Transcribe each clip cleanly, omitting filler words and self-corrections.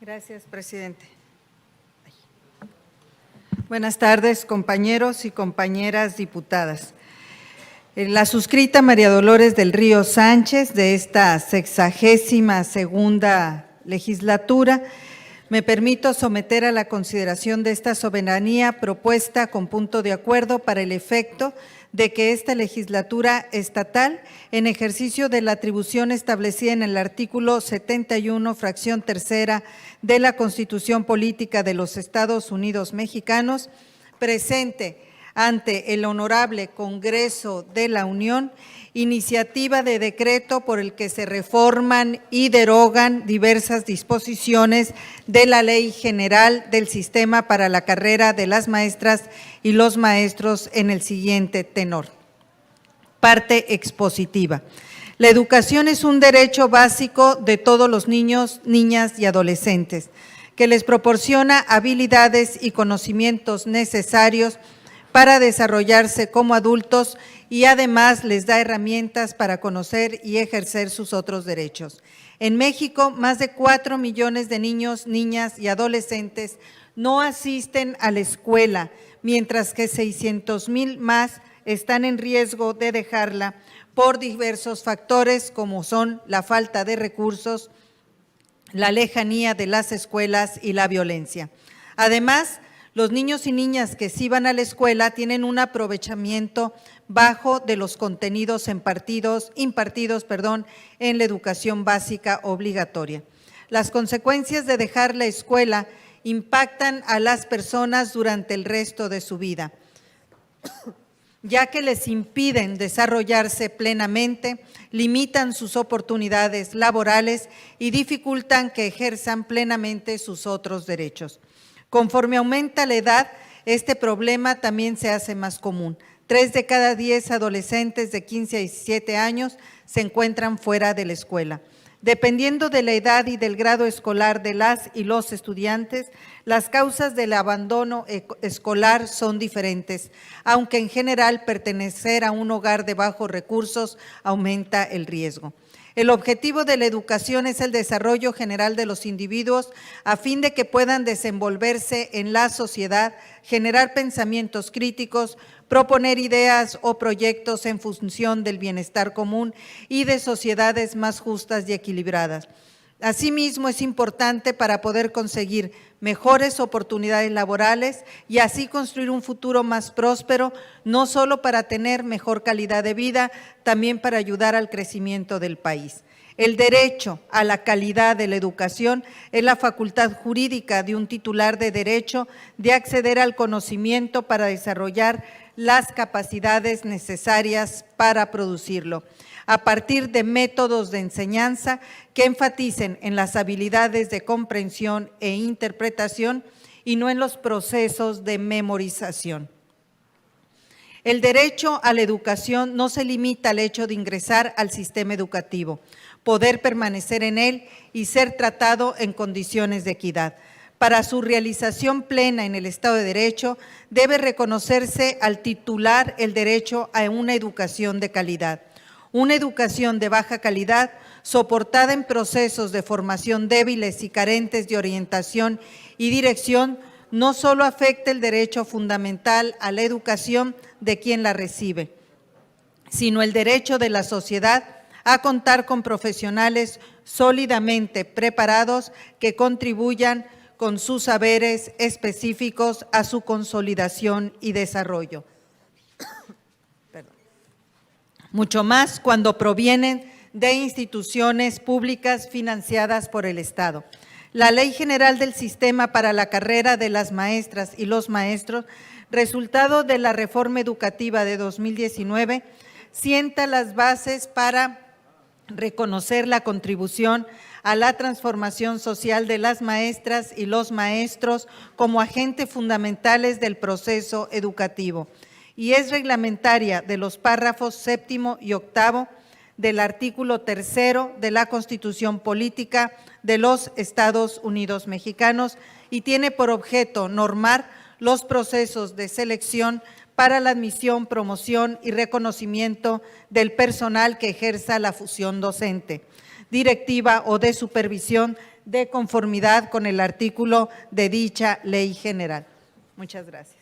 Gracias, presidente. Buenas tardes, compañeros y compañeras diputadas. La suscrita María Dolores del Río Sánchez de esta 62ª legislatura, me permito someter a la consideración de esta soberanía propuesta con punto de acuerdo para el efecto de que esta legislatura estatal, en ejercicio de la atribución establecida en el artículo 71, fracción tercera de la Constitución Política de los Estados Unidos Mexicanos, presente ante el Honorable Congreso de la Unión iniciativa de decreto por el que se reforman y derogan diversas disposiciones de la Ley General del Sistema para la Carrera de las Maestras y los Maestros en el siguiente tenor. Parte expositiva. La educación es un derecho básico de todos los niños, niñas y adolescentes, que les proporciona habilidades y conocimientos necesarios para desarrollarse como adultos y además les da herramientas para conocer y ejercer sus otros derechos. En México, más de 4 millones de niños, niñas y adolescentes no asisten a la escuela, mientras que 600,000 más están en riesgo de dejarla por diversos factores como son la falta de recursos, la lejanía de las escuelas y la violencia. Además, los niños y niñas que sí van a la escuela tienen un aprovechamiento bajo de los contenidos impartidos en la educación básica obligatoria. Las consecuencias de dejar la escuela impactan a las personas durante el resto de su vida, ya que les impiden desarrollarse plenamente, limitan sus oportunidades laborales y dificultan que ejerzan plenamente sus otros derechos. Conforme aumenta la edad, este problema también se hace más común. 3 de cada 10 adolescentes de 15 a 17 años se encuentran fuera de la escuela. Dependiendo de la edad y del grado escolar de las y los estudiantes, las causas del abandono escolar son diferentes, aunque en general pertenecer a un hogar de bajos recursos aumenta el riesgo. El objetivo de la educación es el desarrollo general de los individuos a fin de que puedan desenvolverse en la sociedad, generar pensamientos críticos, proponer ideas o proyectos en función del bienestar común y de sociedades más justas y equilibradas. Asimismo, es importante para poder conseguir mejores oportunidades laborales y así construir un futuro más próspero, no solo para tener mejor calidad de vida, también para ayudar al crecimiento del país. El derecho a la calidad de la educación es la facultad jurídica de un titular de derecho de acceder al conocimiento para desarrollar las capacidades necesarias para producirlo, a partir de métodos de enseñanza que enfaticen en las habilidades de comprensión e interpretación y no en los procesos de memorización. El derecho a la educación no se limita al hecho de ingresar al sistema educativo, poder permanecer en él y ser tratado en condiciones de equidad. Para su realización plena en el Estado de Derecho, debe reconocerse al titular el derecho a una educación de calidad. Una educación de baja calidad, soportada en procesos de formación débiles y carentes de orientación y dirección, no solo afecta el derecho fundamental a la educación de quien la recibe, sino el derecho de la sociedad a contar con profesionales sólidamente preparados que contribuyan con sus saberes específicos a su consolidación y desarrollo. Mucho más cuando provienen de instituciones públicas financiadas por el Estado. La Ley General del Sistema para la Carrera de las Maestras y los Maestros, resultado de la reforma educativa de 2019, sienta las bases para reconocer la contribución a la transformación social de las maestras y los maestros como agentes fundamentales del proceso educativo y es reglamentaria de los párrafos 7º y 8º del artículo 3º de la Constitución Política de los Estados Unidos Mexicanos y tiene por objeto normar los procesos de selección para la admisión, promoción y reconocimiento del personal que ejerza la función docente, directiva o de supervisión de conformidad con el artículo de dicha ley general. Muchas gracias.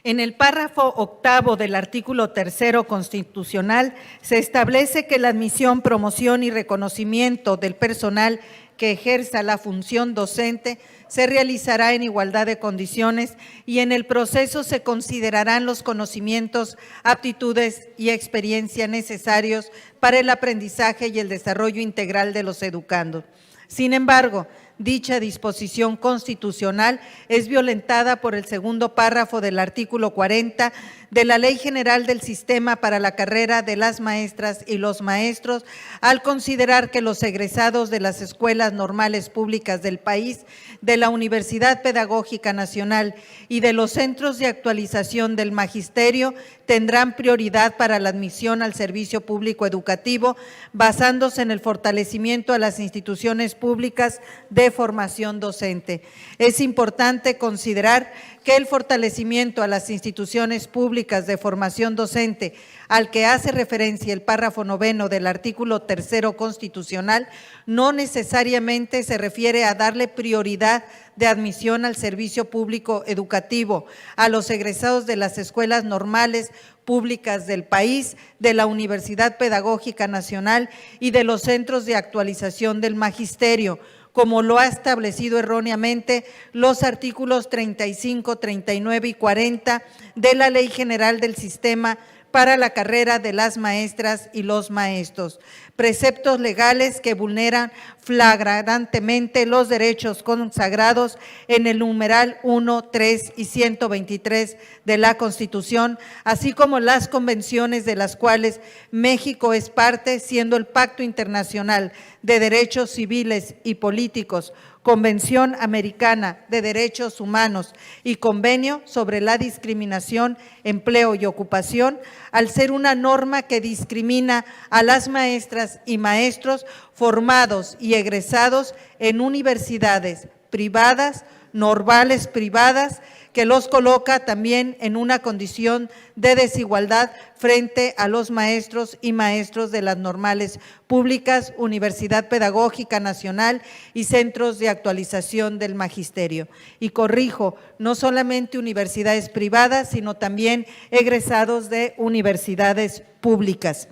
En el párrafo octavo del artículo tercero constitucional se establece que la admisión, promoción y reconocimiento del personal que ejerza la función docente se realizará en igualdad de condiciones y en el proceso se considerarán los conocimientos, aptitudes y experiencia necesarios para el aprendizaje y el desarrollo integral de los educandos. Sin embargo, dicha disposición constitucional es violentada por el segundo párrafo del artículo 40 de la Ley General del Sistema para la Carrera de las Maestras y los Maestros, al considerar que los egresados de las escuelas normales públicas del país, de la Universidad Pedagógica Nacional y de los centros de actualización del magisterio tendrán prioridad para la admisión al servicio público educativo, basándose en el fortalecimiento a las instituciones públicas de formación docente. Es importante considerar que el fortalecimiento a las instituciones públicas de formación docente, al que hace referencia el párrafo noveno del artículo tercero constitucional, no necesariamente se refiere a darle prioridad de admisión al servicio público educativo a los egresados de las escuelas normales públicas del país, de la Universidad Pedagógica Nacional y de los centros de actualización del magisterio, como lo ha establecido erróneamente los artículos 35, 39 y 40 de la Ley General del Sistema para la Carrera de las Maestras y los Maestros, preceptos legales que vulneran flagrantemente los derechos consagrados en el numeral 1, 3 y 123 de la Constitución, así como las convenciones de las cuales México es parte, siendo el Pacto Internacional de Derechos Civiles y Políticos, Convención Americana de Derechos Humanos y Convenio sobre la Discriminación, Empleo y Ocupación, al ser una norma que discrimina a las maestras y maestros formados y egresados en universidades privadas, normales privadas, que los coloca también en una condición de desigualdad frente a los maestros y maestros de las normales públicas, Universidad Pedagógica Nacional y centros de actualización del magisterio. Y corrijo, no solamente universidades privadas, sino también egresados de universidades públicas.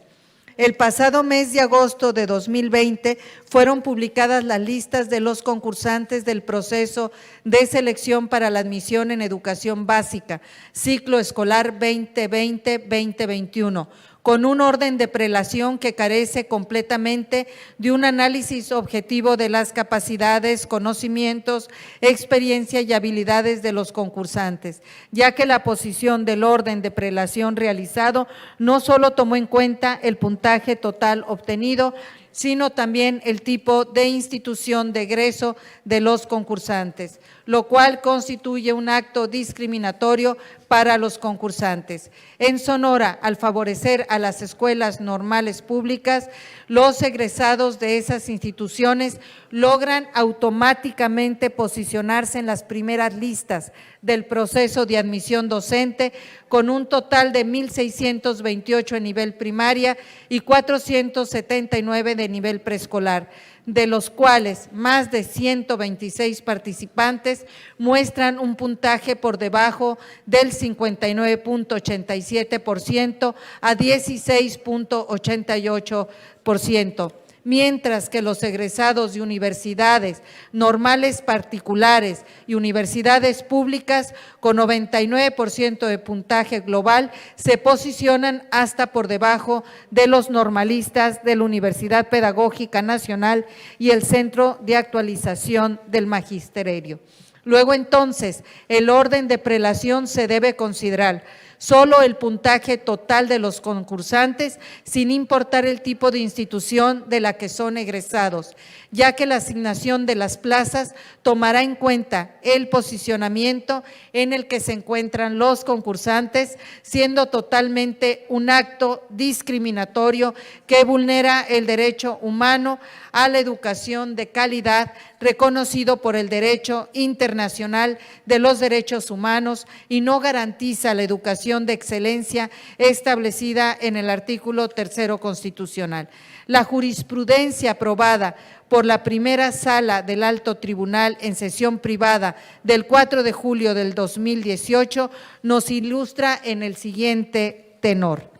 El pasado mes de agosto de 2020 fueron publicadas las listas de los concursantes del proceso de selección para la admisión en educación básica, ciclo escolar 2020-2021, con un orden de prelación que carece completamente de un análisis objetivo de las capacidades, conocimientos, experiencia y habilidades de los concursantes, ya que la posición del orden de prelación realizado no solo tomó en cuenta el puntaje total obtenido, sino también el tipo de institución de egreso de los concursantes, lo cual constituye un acto discriminatorio para los concursantes. En Sonora, al favorecer a las escuelas normales públicas, los egresados de esas instituciones logran automáticamente posicionarse en las primeras listas del proceso de admisión docente con un total de 1,628 en nivel primaria y 479 de nivel preescolar, de los cuales más de 126 participantes muestran un puntaje por debajo del 59.87% a 16.88%. Mientras que los egresados de universidades normales particulares y universidades públicas con 99% de puntaje global se posicionan hasta por debajo de los normalistas de la Universidad Pedagógica Nacional y el Centro de Actualización del Magisterio. Luego, entonces, el orden de prelación se debe considerar solo el puntaje total de los concursantes, sin importar el tipo de institución de la que son egresados, ya que la asignación de las plazas tomará en cuenta el posicionamiento en el que se encuentran los concursantes, siendo totalmente un acto discriminatorio que vulnera el derecho humano a la educación de calidad reconocido por el derecho internacional de los derechos humanos y no garantiza la educación de excelencia establecida en el artículo 3 constitucional. La jurisprudencia aprobada por la primera sala del Alto Tribunal en sesión privada del 4 de julio del 2018 nos ilustra en el siguiente tenor.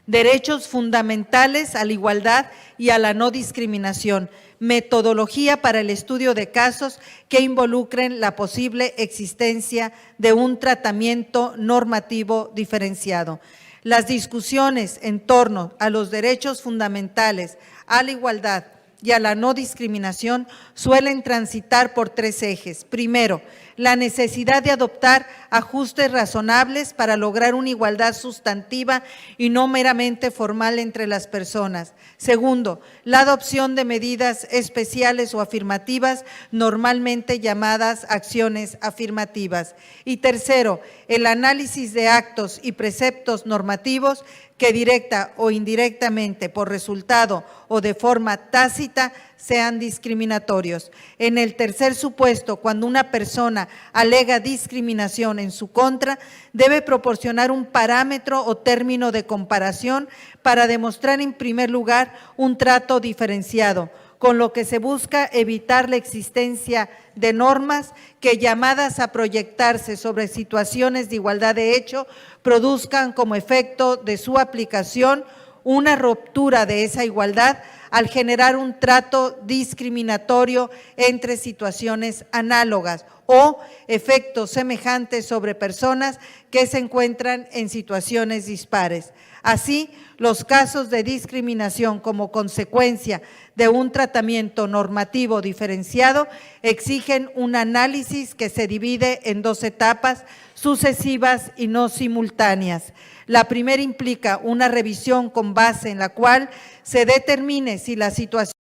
Derechos fundamentales a la igualdad y a la no discriminación. Metodología para el estudio de casos que involucren la posible existencia de un tratamiento normativo diferenciado. Las discusiones en torno a los derechos fundamentales, a la igualdad y a la no discriminación suelen transitar por tres ejes. Primero, la necesidad de adoptar ajustes razonables para lograr una igualdad sustantiva y no meramente formal entre las personas. Segundo, la adopción de medidas especiales o afirmativas, normalmente llamadas acciones afirmativas. Y tercero, el análisis de actos y preceptos normativos que directa o indirectamente por resultado o de forma tácita sean discriminatorios. En el tercer supuesto, cuando una persona alega discriminación en su contra, debe proporcionar un parámetro o término de comparación para demostrar en primer lugar un trato diferenciado, con lo que se busca evitar la existencia de normas que, llamadas a proyectarse sobre situaciones de igualdad de hecho, produzcan como efecto de su aplicación una ruptura de esa igualdad al generar un trato discriminatorio entre situaciones análogas o efectos semejantes sobre personas que se encuentran en situaciones dispares. Así, los casos de discriminación como consecuencia de un tratamiento normativo diferenciado exigen un análisis que se divide en dos etapas sucesivas y no simultáneas. La primera implica una revisión con base en la cual se determine si la situación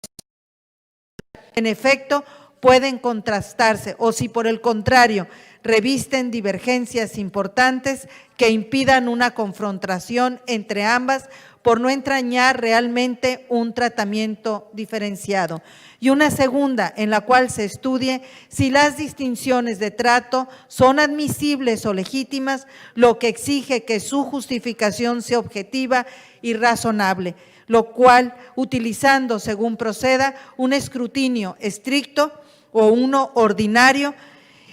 en efecto pueden contrastarse o si por el contrario revisten divergencias importantes que impidan una confrontación entre ambas por no entrañar realmente un tratamiento diferenciado. Y una segunda en la cual se estudie si las distinciones de trato son admisibles o legítimas, lo que exige que su justificación sea objetiva y razonable, lo cual utilizando según proceda un escrutinio estricto o uno ordinario.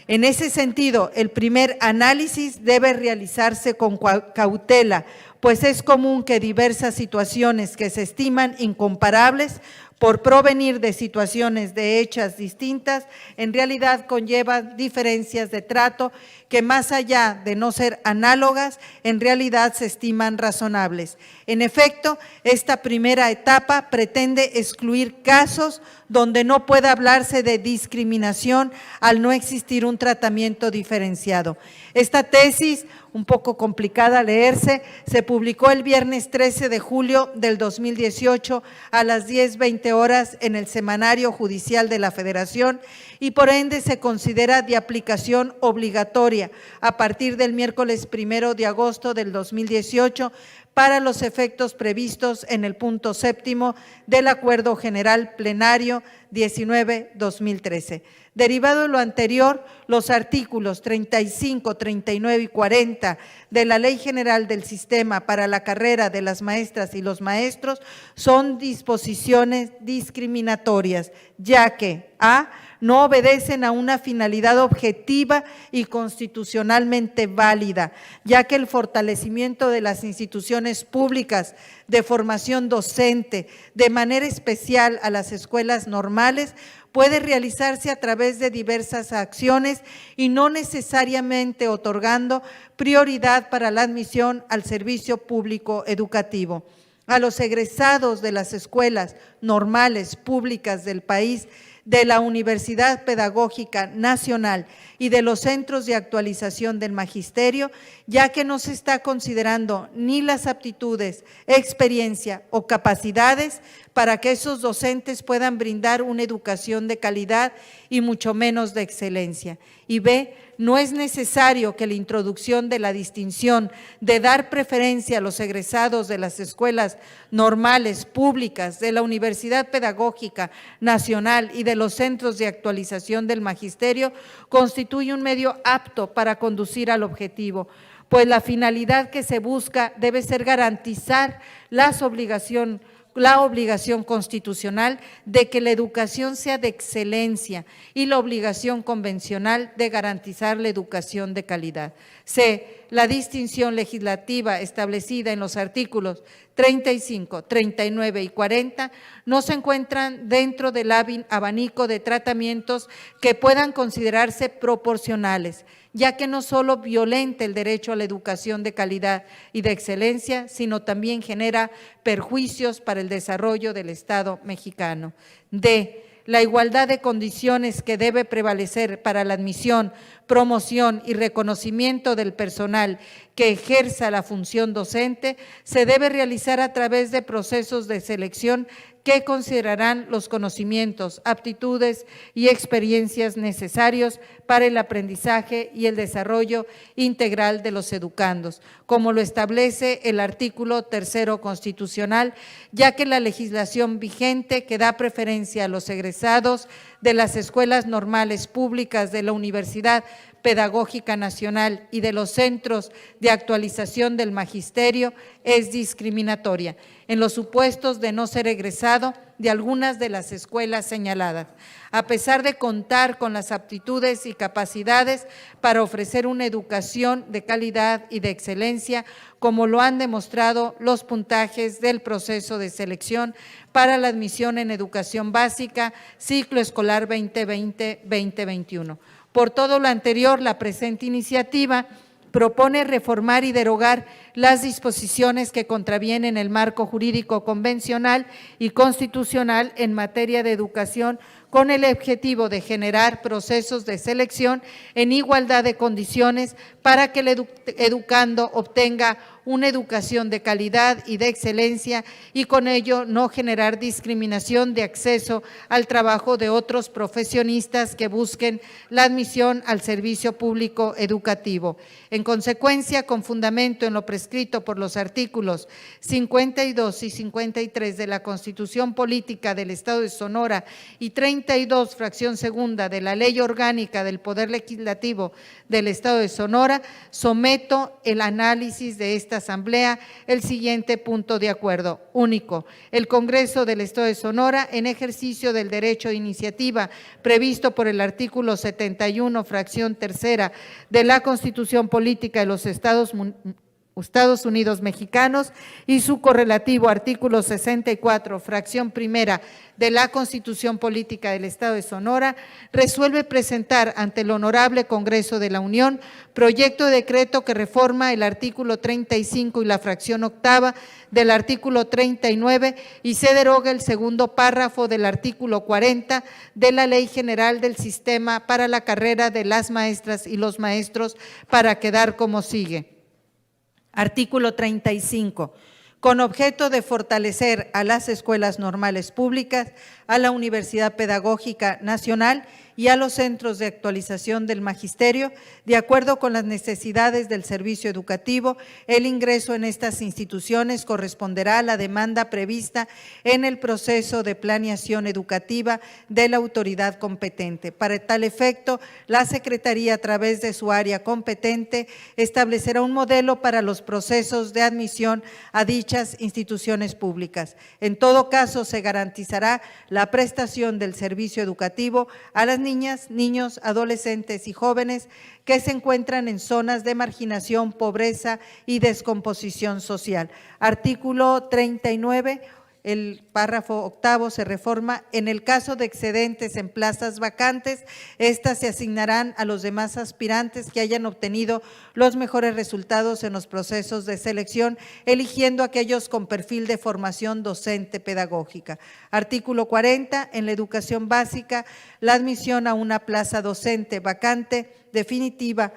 En ese sentido, el primer análisis debe realizarse con cautela, pues es común que diversas situaciones que se estiman incomparables por provenir de situaciones de hechas distintas, en realidad conllevan diferencias de trato que más allá de no ser análogas, en realidad se estiman razonables. En efecto, esta primera etapa pretende excluir casos donde no pueda hablarse de discriminación al no existir un tratamiento diferenciado. Esta tesis, un poco complicada a leerse, se publicó el viernes 13 de julio del 2018 a las 10:20 horas en el Semanario Judicial de la Federación y por ende se considera de aplicación obligatoria a partir del miércoles 1 de agosto del 2018 para los efectos previstos en el punto 7º del Acuerdo General Plenario 19-2013. Derivado de lo anterior, los artículos 35, 39 y 40 de la Ley General del Sistema para la Carrera de las Maestras y los Maestros son disposiciones discriminatorias, ya que a. no obedecen a una finalidad objetiva y constitucionalmente válida, ya que el fortalecimiento de las instituciones públicas de formación docente, de manera especial a las escuelas normales, puede realizarse a través de diversas acciones y no necesariamente otorgando prioridad para la admisión al servicio público educativo. A los egresados de las escuelas normales públicas del país de la Universidad Pedagógica Nacional y de los Centros de Actualización del Magisterio, ya que no se está considerando ni las aptitudes, experiencia o capacidades para que esos docentes puedan brindar una educación de calidad y mucho menos de excelencia. Y B, no es necesario que la introducción de la distinción de dar preferencia a los egresados de las escuelas normales públicas, de la Universidad Pedagógica Nacional y de los Centros de Actualización del Magisterio constituye un medio apto para conducir al objetivo, pues la finalidad que se busca debe ser garantizar la obligación constitucional de que la educación sea de excelencia y la obligación convencional de garantizar la educación de calidad. C. La distinción legislativa establecida en los artículos 35, 39 y 40 no se encuentran dentro del abanico de tratamientos que puedan considerarse proporcionales, ya que no solo violenta el derecho a la educación de calidad y de excelencia, sino también genera perjuicios para el desarrollo del Estado mexicano. D. La igualdad de condiciones que debe prevalecer para la admisión, promoción y reconocimiento del personal que ejerza la función docente se debe realizar a través de procesos de selección que considerarán los conocimientos, aptitudes y experiencias necesarios para el aprendizaje y el desarrollo integral de los educandos, como lo establece el artículo 3 constitucional, ya que la legislación vigente que da preferencia a los egresados de las escuelas normales públicas de la Universidad Pedagógica Nacional y de los Centros de Actualización del Magisterio es discriminatoria en los supuestos de no ser egresado de algunas de las escuelas señaladas, a pesar de contar con las aptitudes y capacidades para ofrecer una educación de calidad y de excelencia, como lo han demostrado los puntajes del proceso de selección para la admisión en educación básica, ciclo escolar 2020-2021. Por todo lo anterior, la presente iniciativa propone reformar y derogar las disposiciones que contravienen el marco jurídico convencional y constitucional en materia de educación con el objetivo de generar procesos de selección en igualdad de condiciones para que el educando obtenga una educación de calidad y de excelencia y con ello no generar discriminación de acceso al trabajo de otros profesionistas que busquen la admisión al servicio público educativo. En consecuencia, con fundamento en lo prescrito por los artículos 52 y 53 de la Constitución Política del Estado de Sonora y 32, fracción segunda de la Ley Orgánica del Poder Legislativo del Estado de Sonora, someto el análisis de esta Asamblea el siguiente punto de acuerdo. Único, el Congreso del Estado de Sonora, en ejercicio del derecho de iniciativa previsto por el artículo 71, fracción tercera de la Constitución Política de los Estados Unidos Mexicanos y su correlativo artículo 64, fracción primera de la Constitución Política del Estado de Sonora, resuelve presentar ante el Honorable Congreso de la Unión proyecto de decreto que reforma el artículo 35 y la fracción octava del artículo 39 y se deroga el segundo párrafo del artículo 40 de la Ley General del Sistema para la carrera de las maestras y los maestros para quedar como sigue. Artículo 35. Con objeto de fortalecer a las escuelas normales públicas, a la Universidad Pedagógica Nacional y a los centros de actualización del magisterio, de acuerdo con las necesidades del servicio educativo, el ingreso en estas instituciones corresponderá a la demanda prevista en el proceso de planeación educativa de la autoridad competente. Para tal efecto, la Secretaría, a través de su área competente, establecerá un modelo para los procesos de admisión a dichas instituciones públicas. En todo caso, se garantizará la prestación del servicio educativo a las niñas, niños, adolescentes y jóvenes que se encuentran en zonas de marginación, pobreza y descomposición social. Artículo 39. el párrafo octavo se reforma: en el caso de excedentes en plazas vacantes, estas se asignarán a los demás aspirantes que hayan obtenido los mejores resultados en los procesos de selección, eligiendo aquellos con perfil de formación docente pedagógica. Artículo 40. En la educación básica, la admisión a una plaza docente vacante definitiva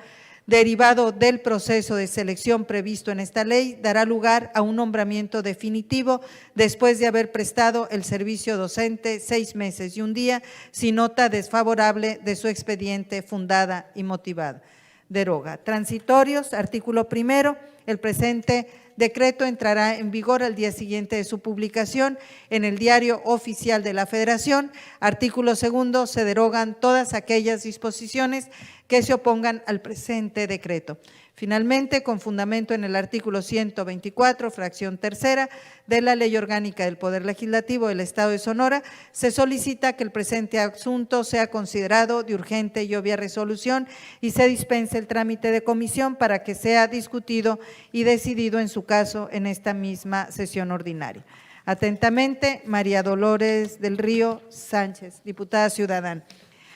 derivado del proceso de selección previsto en esta ley, dará lugar a un nombramiento definitivo después de haber prestado el servicio docente 6 meses y 1 día, sin nota desfavorable de su expediente fundada y motivada. Deroga. Transitorios. Artículo 1. El presente decreto entrará en vigor al día siguiente de su publicación en el Diario Oficial de la Federación. Artículo 2. Se derogan todas aquellas disposiciones que se opongan al presente decreto. Finalmente, con fundamento en el artículo 124, fracción tercera de la Ley Orgánica del Poder Legislativo del Estado de Sonora, se solicita que el presente asunto sea considerado de urgente y obvia resolución y se dispense el trámite de comisión para que sea discutido y decidido en su caso en esta misma sesión ordinaria. Atentamente, María Dolores del Río Sánchez, diputada ciudadana.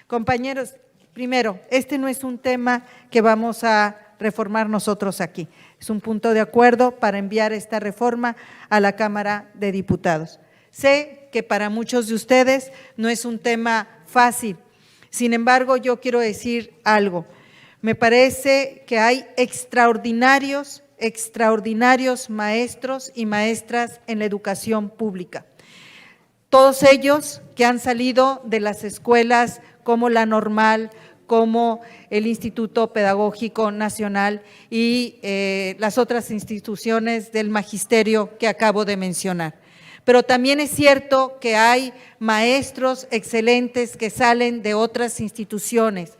Compañeros, primero, este no es un tema que vamos a reformar nosotros aquí. Es un punto de acuerdo para enviar esta reforma a la Cámara de Diputados. Sé que para muchos de ustedes no es un tema fácil. Sin embargo, yo quiero decir algo. Me parece que hay extraordinarios maestros y maestras en la educación pública. Todos ellos que han salido de las escuelas como la Normal, como el Instituto Pedagógico Nacional y las otras instituciones del magisterio que acabo de mencionar. Pero también es cierto que hay maestros excelentes que salen de otras instituciones,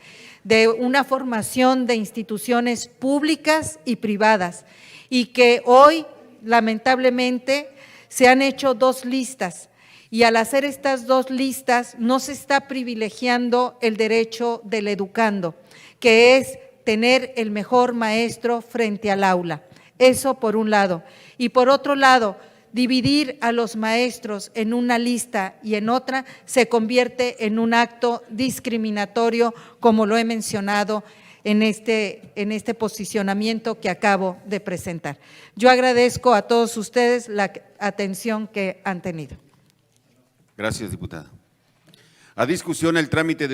de una formación de instituciones públicas y privadas, y que hoy, lamentablemente, se han hecho 2 listas. Y al hacer estas 2 listas no se está privilegiando el derecho del educando, que es tener el mejor maestro frente al aula. Eso por un lado. Y por otro lado, dividir a los maestros en una lista y en otra se convierte en un acto discriminatorio, como lo he mencionado en este posicionamiento que acabo de presentar. Yo agradezco a todos ustedes la atención que han tenido. Gracias, diputada. A discusión el trámite de